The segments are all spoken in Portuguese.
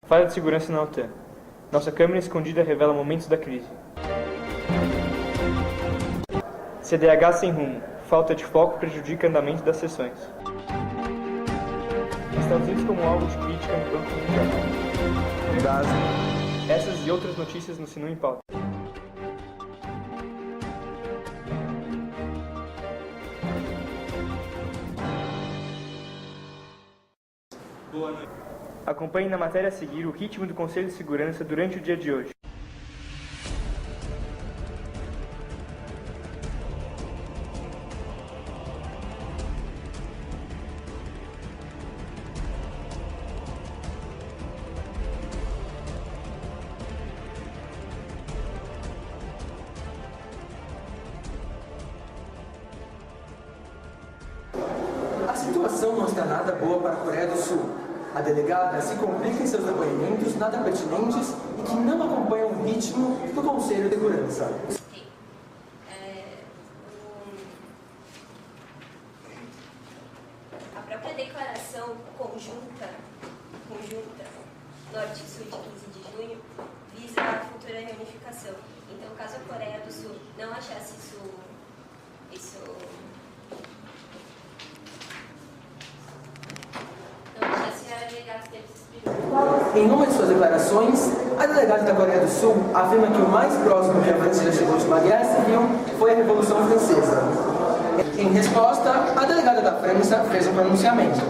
Falha de segurança na OTAN. Nossa câmera escondida revela momentos da crise. CDH sem rumo. Falta de foco prejudica o andamento das sessões. Estados Unidos como alvo de crítica no Banco Mundial. Gaza. Essas e outras notícias no Sinu em Pauta. Boa noite. Acompanhe na matéria a seguir o ritmo do Conselho de Segurança durante o dia de hoje. A situação não está nada boa para a Coreia do Sul. A delegada se complica em seus depoimentos nada pertinentes e que não acompanham o ritmo do Conselho de Segurança. A própria declaração conjunta Norte e Sul de 15 de junho visa a futura reunificação. Então, caso a Coreia do Sul não achasse isso Em uma de suas declarações, a delegada da Coreia do Sul afirma que o mais próximo que a França já chegou de uma guerra civil foi a Revolução Francesa. Em resposta, a delegada da França fez um pronunciamento.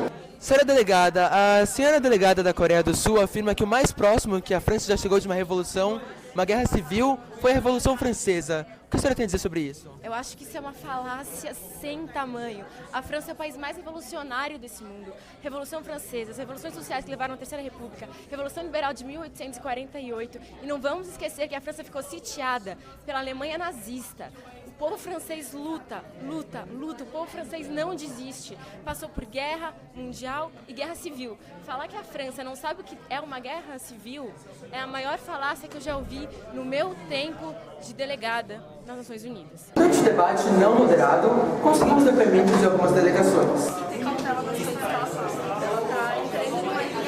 Senhora delegada, a senhora delegada da Coreia do Sul afirma que o mais próximo que a França já chegou de uma revolução, uma guerra civil, foi a Revolução Francesa. O que a senhora tem a dizer sobre isso? Eu acho que isso é uma falácia sem tamanho. A França é o país mais revolucionário desse mundo. Revolução Francesa, as revoluções sociais que levaram à Terceira República, Revolução Liberal de 1848. E não vamos esquecer que a França ficou sitiada pela Alemanha nazista. O povo francês luta. O povo francês não desiste. Passou por guerra mundial e guerra civil. Falar que a França não sabe o que é uma guerra civil é a maior falácia que eu já ouvi no meu tempo de delegada nas Nações Unidas. Durante o debate não moderado, conseguimos depoimentos de algumas delegações. Tem cautela das coisas que ela fala. Ela está entrando numa linha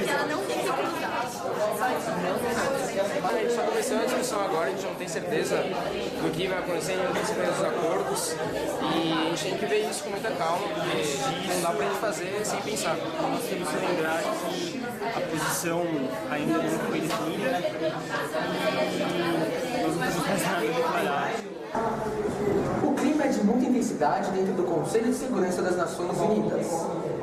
que ela não tem que acreditar. A gente está começando a discussão agora, a gente não tem certeza do que vai acontecer, não tem certeza dos acordos e a gente tem que ver isso com muita calma, porque não dá pra gente fazer sem pensar. Nós temos que lembrar que a posição ainda não foi definida e nós não temos mais nada a declarar. O clima é de muita intensidade dentro do Conselho de Segurança das Nações Unidas.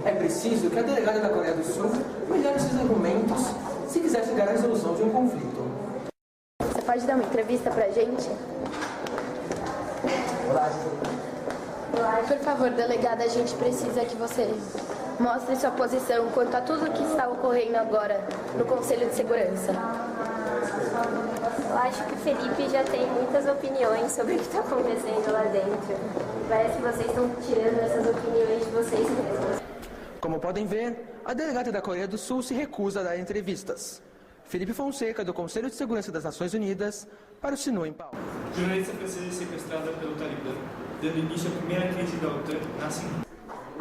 É preciso que a delegada da Coreia do Sul melhore seus argumentos se quiser chegar à resolução de um conflito. Você pode dar uma entrevista pra gente? Por favor, delegada, a gente precisa que você mostre sua posição quanto a tudo que está ocorrendo agora no Conselho de Segurança. Eu acho que o Felipe já tem muitas opiniões sobre o que está acontecendo lá dentro. Parece que vocês estão tirando essas opiniões de vocês mesmos. Como podem ver, a delegada da Coreia do Sul se recusa a dar entrevistas. Felipe Fonseca, do Conselho de Segurança das Nações Unidas, para o Sinu em Pauta. Jornalista francesa sequestrada pelo Talibã, dando início à primeira crise da OTAN na Síria.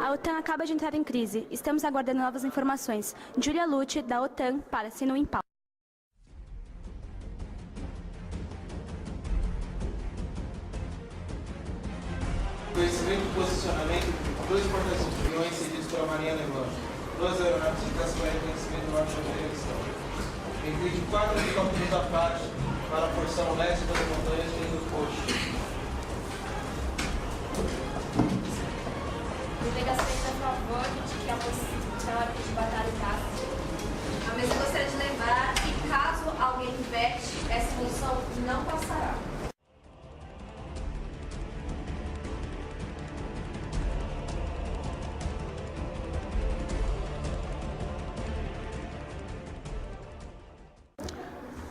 A OTAN acaba de entrar em crise. Estamos aguardando novas informações. Julia Lute, da OTAN, para Sinu em Pauta. Conhecimento e posicionamento de dois porta-aviões cedidos pela Marinha Alemã, duas aeronaves de classe de reconhecimento norte-americana, inclui 4 helicópteros à parte para a porção leste das montanhas de Hindukush. Delegações a favor de que a posição de batalha caça. A mesa gostaria de lembrar que caso alguém vete, essa moção não passará.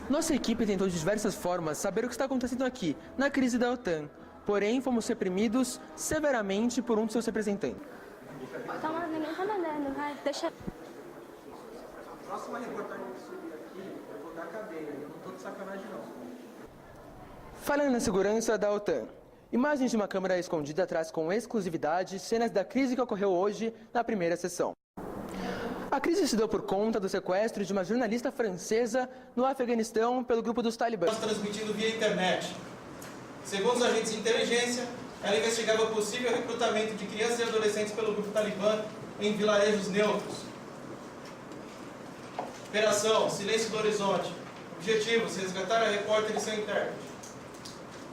Nossa equipe tentou de diversas formas saber o que está acontecendo aqui, na crise da OTAN. Porém, fomos reprimidos severamente por um de seus representantes. Toma, ninguém tá mandando, vai, deixa... A próxima reportagem que subir aqui, eu vou dar cadeia, eu não tô de sacanagem não. Falando na segurança da OTAN. Imagens de uma câmera escondida traz com exclusividade cenas da crise que ocorreu hoje na primeira sessão. A crise se deu por conta do sequestro de uma jornalista francesa no Afeganistão pelo grupo dos talibãs. Transmitindo via internet. Segundo os agentes de inteligência, ela investigava possível recrutamento de crianças e adolescentes pelo grupo talibã em vilarejos neutros. Operação Silêncio do Horizonte. Objetivos: resgatar a repórter e seu intérprete.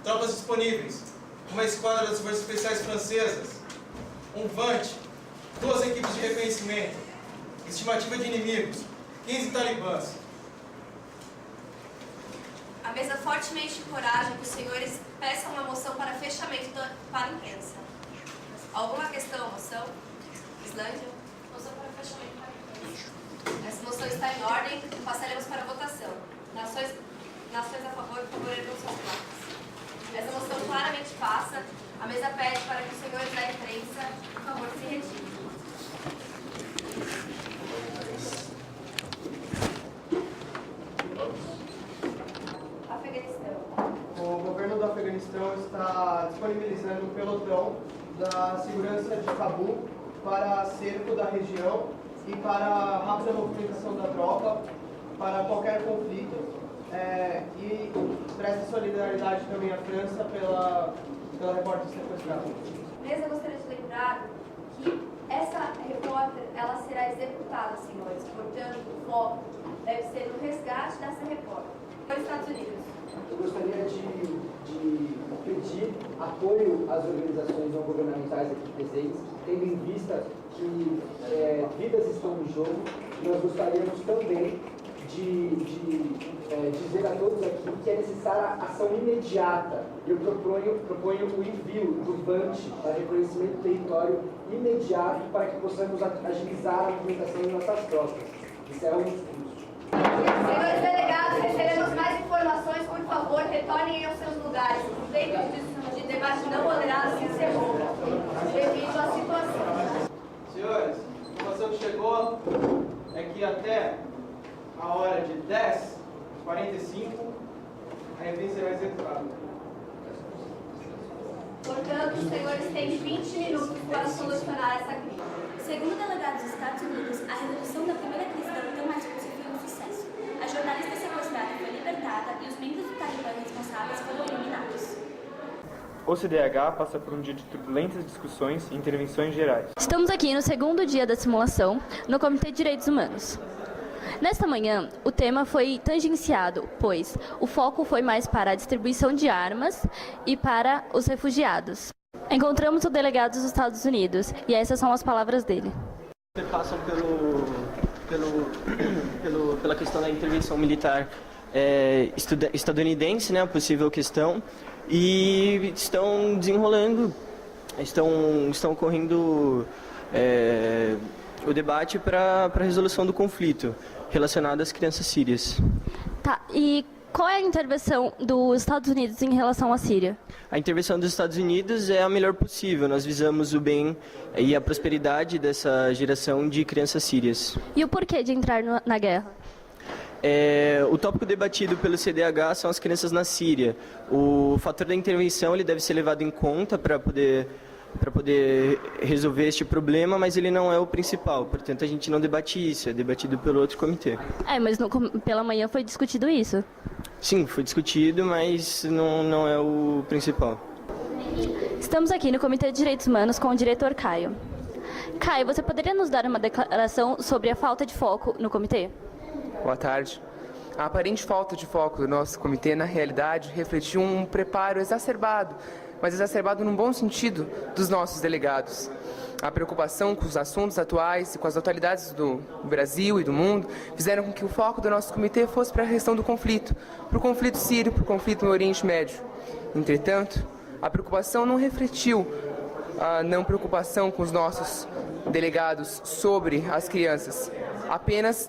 Tropas disponíveis: uma esquadra das Forças Especiais Francesas, um VANT, 2 equipes de reconhecimento. Estimativa de inimigos: 15 talibãs. A mesa fortemente encoraja que os senhores peçam uma moção para fechamento para a imprensa. Alguma questão à moção? Islândia? Moção para fechamento para a imprensa. Essa moção está em ordem, passaremos para a votação. Nações a favor, por favor, ergam suas placas. Essa moção claramente passa. A mesa pede para que os senhores da imprensa, por favor, se retirem. O governo do Afeganistão está disponibilizando um pelotão da segurança de Cabul para cerco da região e para a rápida movimentação da tropa para qualquer conflito e presta solidariedade também à França pela repórter sequestrada. Mesa gostaria de lembrar que essa repórter ela será executada, senhores, portanto o foco deve ser no resgate dessa repórter para os Estados Unidos. Eu gostaria de pedir apoio às organizações não governamentais aqui presentes, tendo em vista que vidas estão em jogo. Nós gostaríamos também de dizer a todos aqui que é necessária ação imediata. Eu proponho o envio do VANT para reconhecimento do território imediato para que possamos agilizar a movimentação de nossas tropas. Isso é um discurso. Senhores delegados, recebemos mais informações. Por favor, retornem aos seus lugares. O tempo de debate não moderado se encerrou devido à situação. Senhores, a informação que chegou é que até a hora de 10h45 a refém será executada. Portanto, os senhores têm 20 minutos para solucionar essa crise. Segundo delegados dos Estados Unidos, a resolução da primeira crise da OTAN mais foi um sucesso. A jornalista sequestrada foi libertada e os membros do Talibã responsáveis foram eliminados. O CDH passa por um dia de turbulentas discussões e intervenções gerais. Estamos aqui no segundo dia da simulação no Comitê de Direitos Humanos. Nesta manhã, o tema foi tangenciado, pois o foco foi mais para a distribuição de armas e para os refugiados. Encontramos o delegado dos Estados Unidos e essas são as palavras dele. Passam pela questão da intervenção militar estadunidense, né, a possível questão, e estão desenrolando, estão correndo o debate para a resolução do conflito relacionado às crianças sírias. Tá, e qual é a intervenção dos Estados Unidos em relação à Síria? A intervenção dos Estados Unidos é a melhor possível. Nós visamos o bem e a prosperidade dessa geração de crianças sírias. E o porquê de entrar na guerra? O tópico debatido pelo CDH são as crianças na Síria. O fator da intervenção ele deve ser levado em conta para poder resolver este problema, mas ele não é o principal. Portanto, a gente não debate isso, é debatido pelo outro comitê. Mas pela manhã foi discutido isso? Sim, foi discutido, mas não é o principal. Estamos aqui no Comitê de Direitos Humanos com o diretor Caio. Caio, você poderia nos dar uma declaração sobre a falta de foco no comitê? Boa tarde. A aparente falta de foco do nosso comitê, na realidade, refletiu um preparo exacerbado, mas exacerbado num bom sentido, dos nossos delegados. A preocupação com os assuntos atuais e com as atualidades do Brasil e do mundo fizeram com que o foco do nosso comitê fosse para a questão do conflito, para o conflito sírio, para o conflito no Oriente Médio. Entretanto, a preocupação não refletiu a não preocupação com os nossos delegados sobre as crianças, apenas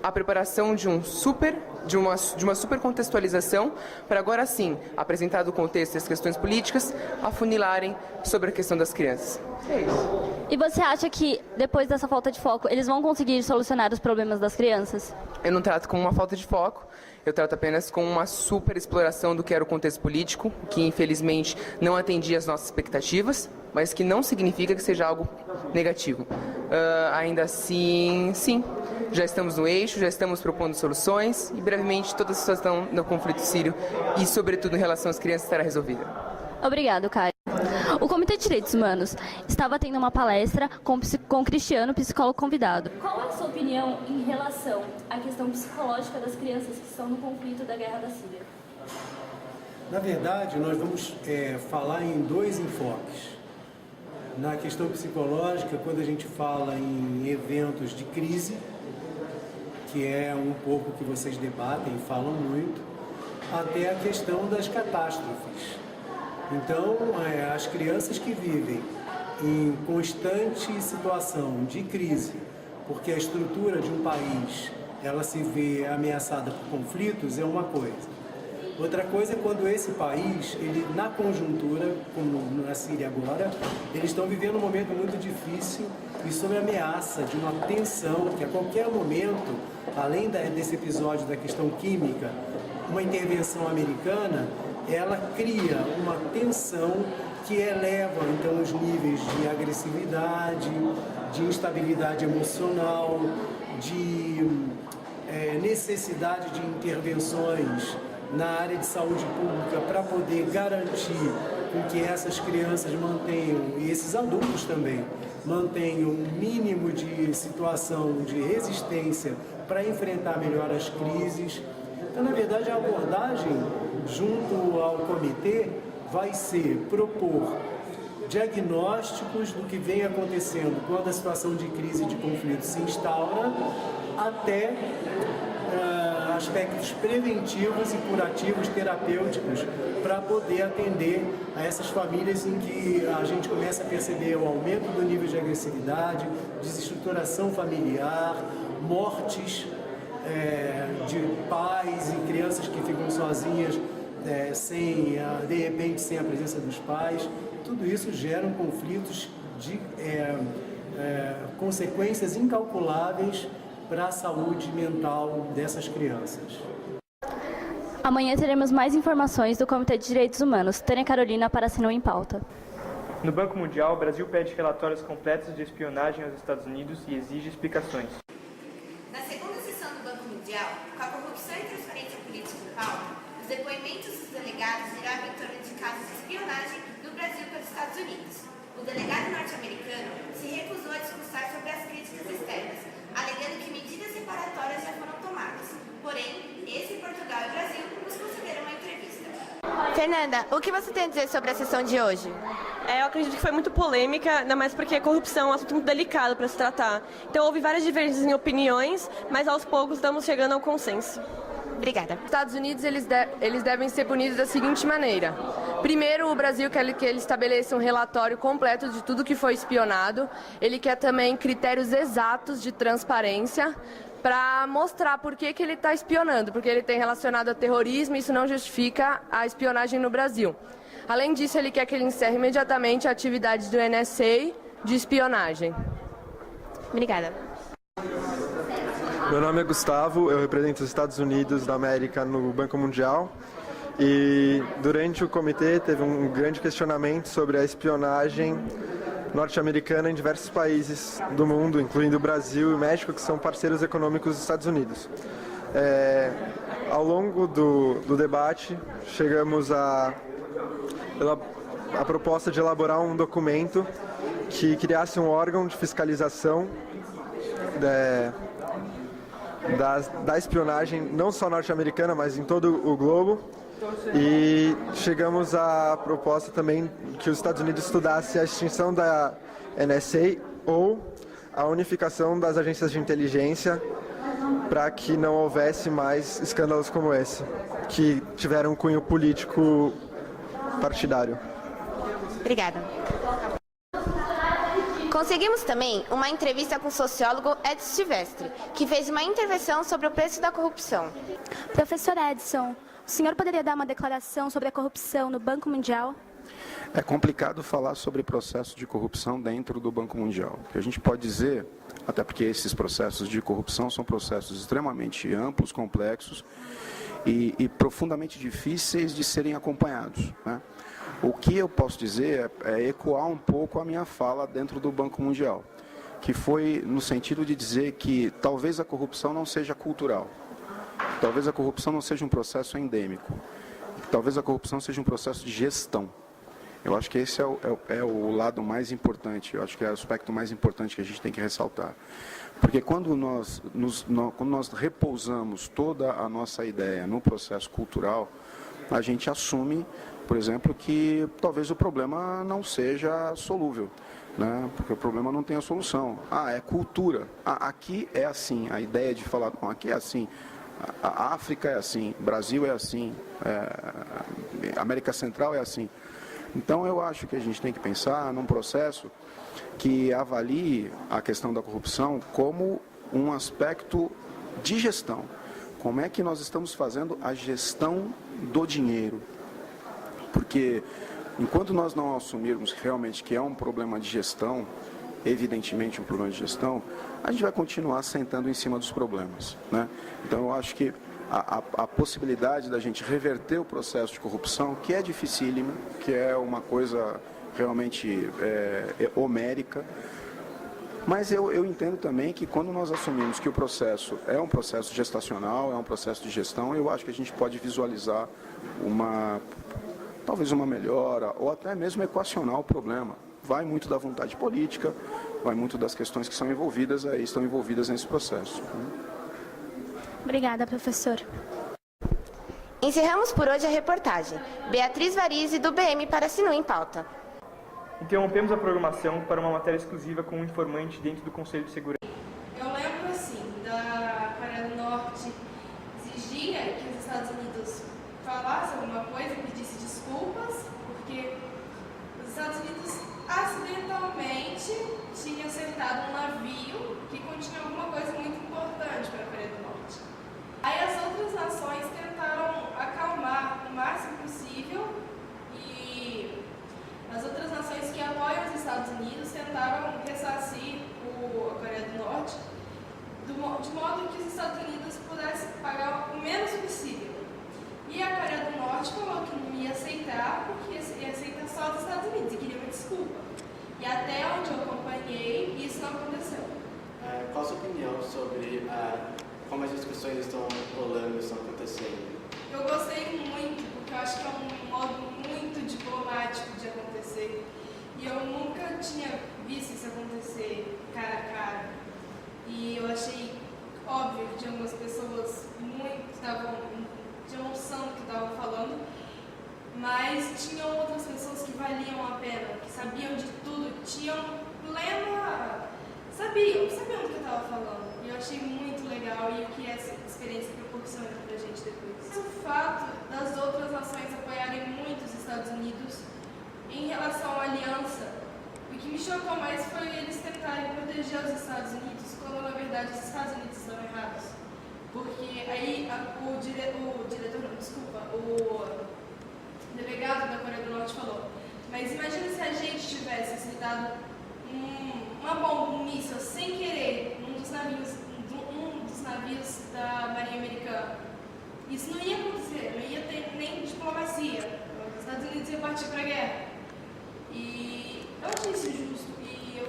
a preparação de uma super contextualização para agora sim, apresentado o contexto e as questões políticas, afunilarem sobre a questão das crianças. É isso. E você acha que depois dessa falta de foco, eles vão conseguir solucionar os problemas das crianças? Eu não trato como uma falta de foco, eu trato apenas com uma super exploração do que era o contexto político, que infelizmente não atendia às nossas expectativas, mas que não significa que seja algo negativo. ainda assim, sim, já estamos no eixo, já estamos propondo soluções e brevemente toda a situação no conflito sírio e, sobretudo, em relação às crianças estará resolvida. Obrigado, Caio. O Comitê de Direitos Humanos estava tendo uma palestra com o Cristiano, psicólogo convidado. Qual é a sua opinião em relação à questão psicológica das crianças que estão no conflito da guerra da Síria? Na verdade, nós vamos falar em dois enfoques. Na questão psicológica, quando a gente fala em eventos de crise, que é um pouco que vocês debatem e falam muito, até a questão das catástrofes. Então, as crianças que vivem em constante situação de crise, porque a estrutura de um país ela se vê ameaçada por conflitos, é uma coisa. Outra coisa é quando esse país, ele, na conjuntura, como na Síria agora, eles estão vivendo um momento muito difícil e sob a ameaça de uma tensão que a qualquer momento, além desse episódio da questão química, uma intervenção americana, ela cria uma tensão que eleva então os níveis de agressividade, de instabilidade emocional, de necessidade de intervenções na área de saúde pública para poder garantir com que essas crianças mantenham, e esses adultos também, mantenham um mínimo de situação de resistência para enfrentar melhor as crises. Então, na verdade, a abordagem junto ao comitê vai ser propor diagnósticos do que vem acontecendo quando a situação de crise e de conflito se instaura, até aspectos preventivos e curativos terapêuticos para poder atender a essas famílias em que a gente começa a perceber o aumento do nível de agressividade, desestruturação familiar, mortes de pais e crianças que ficam sozinhas de repente sem a presença dos pais. Tudo isso gera conflitos de consequências incalculáveis para a saúde mental dessas crianças. Amanhã teremos mais informações do Comitê de Direitos Humanos. Tânia Carolina para Assinou em Pauta. No Banco Mundial, o Brasil pede relatórios completos de espionagem aos Estados Unidos e exige explicações. Na segunda sessão do Banco Mundial, com a corrupção e transparência política em pauta, os depoimentos dos delegados giravam em torno de casos de espionagem do Brasil pelos Estados Unidos. O delegado norte-americano se recusou a discursar sobre as críticas externas, alegando que medidas reparatórias já foram tomadas. Porém, esse Portugal e Brasil nos concederam uma entrevista. Fernanda, o que você tem a dizer sobre a sessão de hoje? Eu acredito que foi muito polêmica, ainda mais porque a corrupção é um assunto muito delicado para se tratar. Então houve várias divergências em opiniões, mas aos poucos estamos chegando ao consenso. Obrigada. Os Estados Unidos eles devem ser punidos da seguinte maneira. Primeiro, o Brasil quer que ele estabeleça um relatório completo de tudo que foi espionado. Ele quer também critérios exatos de transparência para mostrar por que ele está espionando, porque ele tem relacionado a terrorismo e isso não justifica a espionagem no Brasil. Além disso, ele quer que ele encerre imediatamente a atividade do NSA de espionagem. Obrigada. Meu nome é Gustavo, eu represento os Estados Unidos da América no Banco Mundial e durante o comitê teve um grande questionamento sobre a espionagem norte-americana em diversos países do mundo, incluindo o Brasil e o México, que são parceiros econômicos dos Estados Unidos. Ao longo do debate, chegamos a proposta de elaborar um documento que criasse um órgão de fiscalização da espionagem, não só norte-americana, mas em todo o globo. E chegamos à proposta também que os Estados Unidos estudasse a extinção da NSA ou a unificação das agências de inteligência para que não houvesse mais escândalos como esse, que tiveram um cunho político partidário. Obrigada. Conseguimos também uma entrevista com o sociólogo Edson Silvestre, que fez uma intervenção sobre o preço da corrupção. Professor Edson, o senhor poderia dar uma declaração sobre a corrupção no Banco Mundial? É complicado falar sobre processo de corrupção dentro do Banco Mundial. O que a gente pode dizer, até porque esses processos de corrupção são processos extremamente amplos, complexos e profundamente difíceis de serem acompanhados, né? O que eu posso dizer é ecoar um pouco a minha fala dentro do Banco Mundial, que foi no sentido de dizer que talvez a corrupção não seja cultural, talvez a corrupção não seja um processo endêmico, talvez a corrupção seja um processo de gestão. Eu acho que esse é o lado mais importante, eu acho que é o aspecto mais importante que a gente tem que ressaltar. Porque quando nós repousamos toda a nossa ideia no processo cultural, a gente assume, por exemplo, que talvez o problema não seja solúvel, né? Porque o problema não tem a solução. É cultura. Aqui é assim. A ideia de falar, não, aqui é assim. A África é assim, Brasil é assim, América Central é assim. Então eu acho que a gente tem que pensar num processo que avalie a questão da corrupção como um aspecto de gestão. Como é que nós estamos fazendo a gestão do dinheiro? Porque enquanto nós não assumirmos realmente que é um problema de gestão, evidentemente um problema de gestão, a gente vai continuar sentando em cima dos problemas, né? Então eu acho que a possibilidade da gente reverter o processo de corrupção, que é dificílimo, que é uma coisa realmente homérica, mas eu entendo também que quando nós assumimos que o processo é um processo gestacional, é um processo de gestão, eu acho que a gente pode visualizar talvez uma melhora, ou até mesmo equacionar o problema. Vai muito da vontade política, vai muito das questões que estão envolvidas nesse processo. Obrigada, professor. Encerramos por hoje a reportagem. Beatriz Varize, do BM para Sinu em Pauta. Interrompemos a programação para uma matéria exclusiva com um informante dentro do Conselho de Segurança. Eu lembro, assim, da Coreia do Norte exigia que os Estados Unidos falassem alguma coisa, pedisse desculpas, porque os Estados Unidos acidentalmente tinham acertado um navio que continha alguma coisa muito importante para a Coreia do Norte. Aí as outras nações tentaram acalmar o máximo possível e as outras nações que apoiam os Estados Unidos tentaram ressarcir a Coreia do Norte de modo que os Estados Unidos pudessem pagar o menos possível. E a Coreia do Norte falou que não ia aceitar, porque ia aceitar só os Estados Unidos e queria uma desculpa. E até onde eu acompanhei, isso não aconteceu. Qual a sua opinião sobre como as discussões estão rolando, estão acontecendo? Eu gostei muito, porque eu acho que é um modo muito diplomático de acontecer. E eu nunca tinha visto isso acontecer cara a cara. E eu achei óbvio que tinha algumas pessoas tinham noção do que estavam falando, mas tinham outras pessoas que valiam a pena, que sabiam de tudo, tinham plena... sabiam do que eu estava falando. E eu achei muito legal e o que essa experiência proporciona pra gente depois. O fato das outras nações apoiarem muito os Estados Unidos em relação à aliança, o que me chocou mais foi eles tentarem proteger os Estados Unidos, quando na verdade os Estados Unidos estão errados. Porque aí o delegado da Coreia do Norte falou, mas imagina se a gente tivesse acertado uma bomba, um míssil, sem querer, num dos navios da Marinha Americana. Isso não ia acontecer, não ia ter nem diplomacia. Os Estados Unidos iam partir para a guerra. E eu achei isso justo. E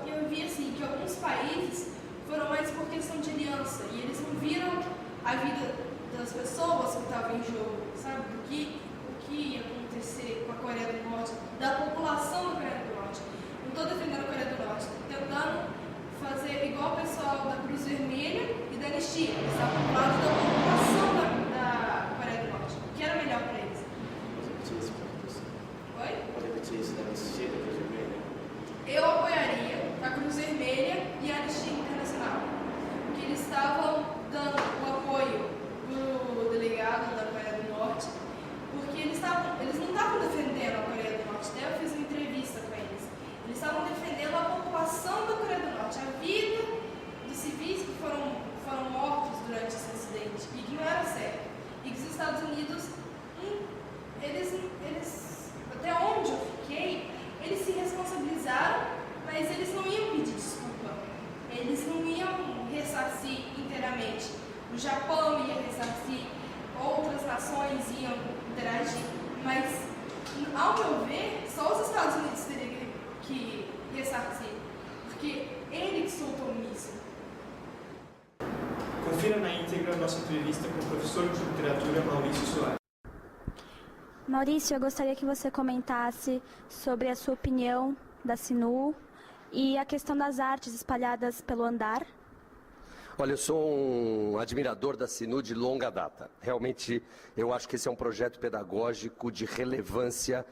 eu vi assim, que alguns países foram mais por questão de aliança. E eles não viram a vida das pessoas que estavam em jogo, sabe? O que ia acontecer com a Coreia do Norte, da população da Coreia do Norte. Não estou defendendo a Coreia do Norte, estou tentando fazer igual o pessoal da Cruz Vermelha e da Anistia. Eles estavam do lado da população da Coreia do Norte. O que era melhor para eles? Oi? Pode repetir isso da Anistia e da Cruz Vermelha? Eu apoiaria a Cruz Vermelha e a Anistia Internacional. Porque eles estavam dando o apoio para o delegado da Coreia do Norte, porque eles não estavam defendendo a Coreia do Norte. Até eu fiz uma entrevista com eles. Eles estavam defendendo a população da Coreia do Norte, a vida dos civis que foram mortos durante esse acidente e que não era certo. E que os Estados Unidos, eles até onde eu fiquei, eles se responsabilizaram, mas eles não iam pedir desculpa. Eles não iam ressarcir inteiramente. O Japão ia ressarcir, outras nações iam interagir, mas, ao meu ver, só os Estados Unidos teriam que ressarcir. Porque Ele que soltou o míssil. Confira na íntegra nossa entrevista com o professor de literatura Maurício Soares. Maurício, eu gostaria que você comentasse sobre a sua opinião da Sinu e a questão das artes espalhadas pelo andar. Olha, eu sou um admirador da Sinu de longa data. Realmente, eu acho que esse é um projeto pedagógico de relevância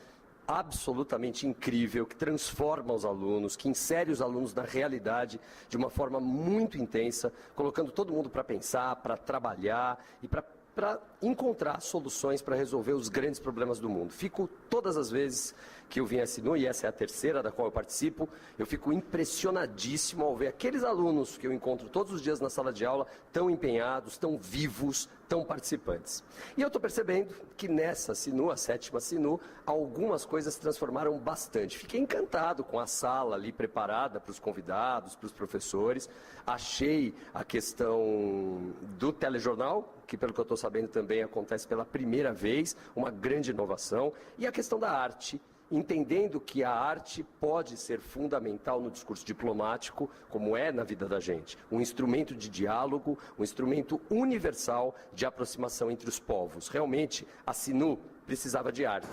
absolutamente incrível, que transforma os alunos, que insere os alunos na realidade de uma forma muito intensa, colocando todo mundo para pensar, para trabalhar e para encontrar soluções para resolver os grandes problemas do mundo. Fico todas as vezes que eu vim à Sinu, e essa é a terceira da qual eu participo, eu fico impressionadíssimo ao ver aqueles alunos que eu encontro todos os dias na sala de aula tão empenhados, tão vivos, tão participantes. E eu estou percebendo que nessa Sinu, a 7ª Sinu, algumas coisas se transformaram bastante. Fiquei encantado com a sala ali preparada para os convidados, para os professores. Achei a questão do telejornal, que pelo que eu estou sabendo também acontece pela primeira vez, uma grande inovação. E a questão da arte, entendendo que a arte pode ser fundamental no discurso diplomático, como é na vida da gente. Um instrumento de diálogo, um instrumento universal de aproximação entre os povos. Realmente, a Sinu precisava de arte.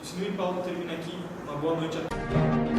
O Sinu em Paulo termina aqui. Uma boa noite a todos.